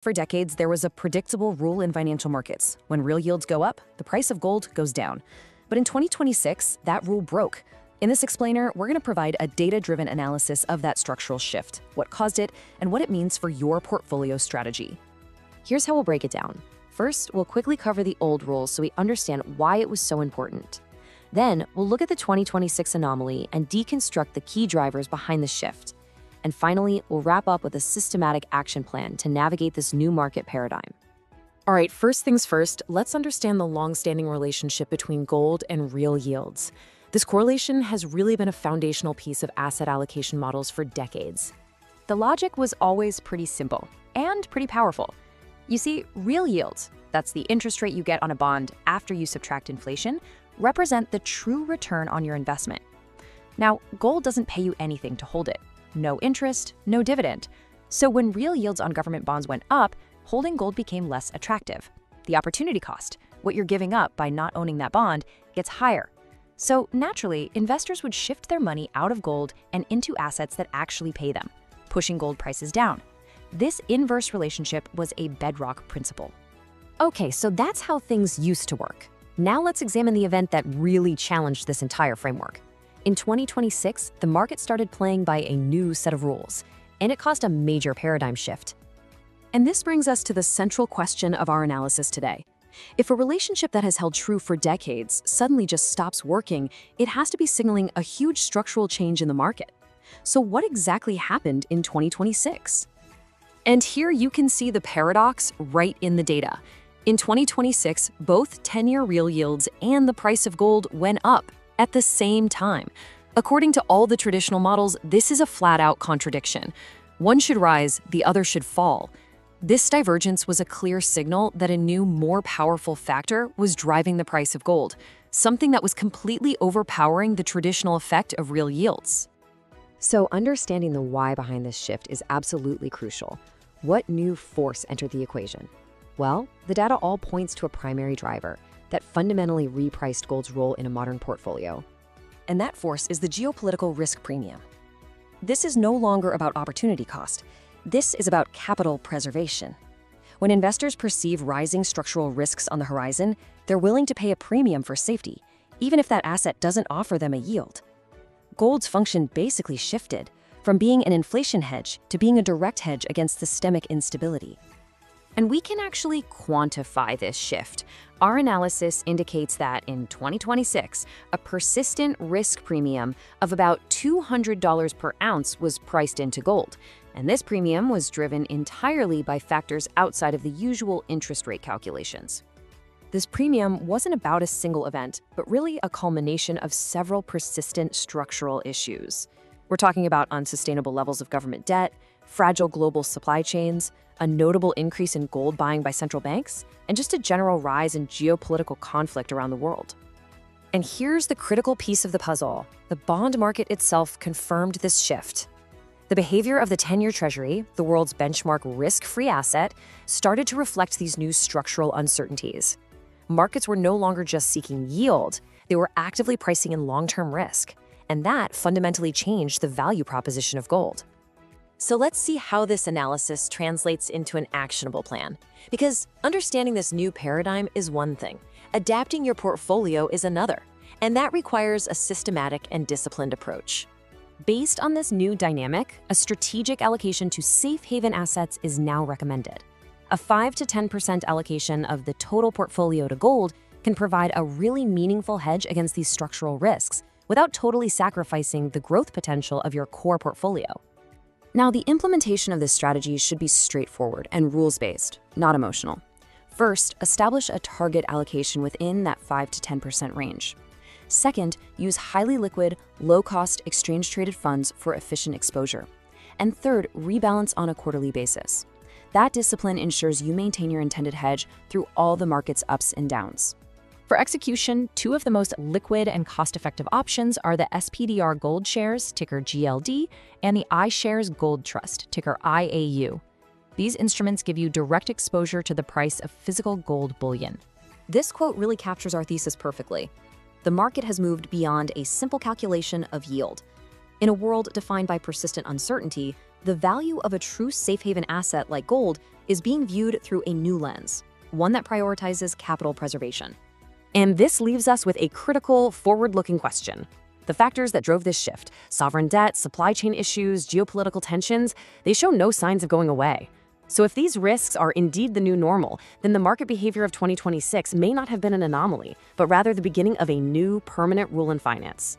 For decades, there was a predictable rule in financial markets. When real yields go up, the price of gold goes down. But in 2026, that rule broke. In this explainer, we're going to provide a data-driven analysis of that structural shift, what caused it, and what it means for your portfolio strategy. Here's how we'll break it down. First, we'll quickly cover the old rules so we understand why it was so important. Then, we'll look at the 2026 anomaly and deconstruct the key drivers behind the shift. And finally, we'll wrap up with a systematic action plan to navigate this new market paradigm. All right, first things first, let's understand the long-standing relationship between gold and real yields. This correlation has really been a foundational piece of asset allocation models for decades. The logic was always pretty simple and pretty powerful. You see, real yields, that's the interest rate you get on a bond after you subtract inflation, represent the true return on your investment. Now, gold doesn't pay you anything to hold it. No interest, no dividend. So when real yields on government bonds went up, holding gold became less attractive. The opportunity cost, what you're giving up by not owning that bond, gets higher. So naturally, investors would shift their money out of gold and into assets that actually pay them, pushing gold prices down. This inverse relationship was a bedrock principle. Okay, so that's how things used to work. Now let's examine the event that really challenged this entire framework. In 2026, the market started playing by a new set of rules, and it caused a major paradigm shift. And this brings us to the central question of our analysis today. If a relationship that has held true for decades suddenly just stops working, it has to be signaling a huge structural change in the market. So what exactly happened in 2026? And here you can see the paradox right in the data. In 2026, both 10-year real yields and the price of gold went up at the same time. According to all the traditional models, this is a flat-out contradiction. One should rise, the other should fall. This divergence was a clear signal that a new, more powerful factor was driving the price of gold, something that was completely overpowering the traditional effect of real yields. So understanding the why behind this shift is absolutely crucial. What new force entered the equation? Well, the data all points to a primary driver that fundamentally repriced gold's role in a modern portfolio. And that force is the geopolitical risk premium. This is no longer about opportunity cost. This is about capital preservation. When investors perceive rising structural risks on the horizon, they're willing to pay a premium for safety, even if that asset doesn't offer them a yield. Gold's function basically shifted from being an inflation hedge to being a direct hedge against systemic instability. And we can actually quantify this shift. Our analysis indicates that in 2026, a persistent risk premium of about $200 per ounce was priced into gold. And this premium was driven entirely by factors outside of the usual interest rate calculations. This premium wasn't about a single event, but really a culmination of several persistent structural issues. We're talking about unsustainable levels of government debt, fragile global supply chains, a notable increase in gold buying by central banks, and just a general rise in geopolitical conflict around the world. And here's the critical piece of the puzzle. The bond market itself confirmed this shift. The behavior of the 10-year Treasury, the world's benchmark risk-free asset, started to reflect these new structural uncertainties. Markets were no longer just seeking yield, they were actively pricing in long-term risk. And that fundamentally changed the value proposition of gold. So let's see how this analysis translates into an actionable plan. Because understanding this new paradigm is one thing, adapting your portfolio is another, and that requires a systematic and disciplined approach. Based on this new dynamic, a strategic allocation to safe haven assets is now recommended. A 5 to 10% allocation of the total portfolio to gold can provide a really meaningful hedge against these structural risks without totally sacrificing the growth potential of your core portfolio. Now, the implementation of this strategy should be straightforward and rules-based, not emotional. First, establish a target allocation within that 5 to 10% range. Second, use highly liquid, low-cost exchange-traded funds for efficient exposure. And third, rebalance on a quarterly basis. That discipline ensures you maintain your intended hedge through all the market's ups and downs. For execution, two of the most liquid and cost-effective options are the SPDR Gold Shares, ticker GLD, and the iShares Gold Trust, ticker IAU. These instruments give you direct exposure to the price of physical gold bullion. This quote really captures our thesis perfectly. The market has moved beyond a simple calculation of yield. In a world defined by persistent uncertainty, the value of a true safe haven asset like gold is being viewed through a new lens, one that prioritizes capital preservation. And this leaves us with a critical, forward-looking question. The factors that drove this shift, sovereign debt, supply chain issues, geopolitical tensions, they show no signs of going away. So if these risks are indeed the new normal, then the market behavior of 2026 may not have been an anomaly, but rather the beginning of a new permanent rule in finance.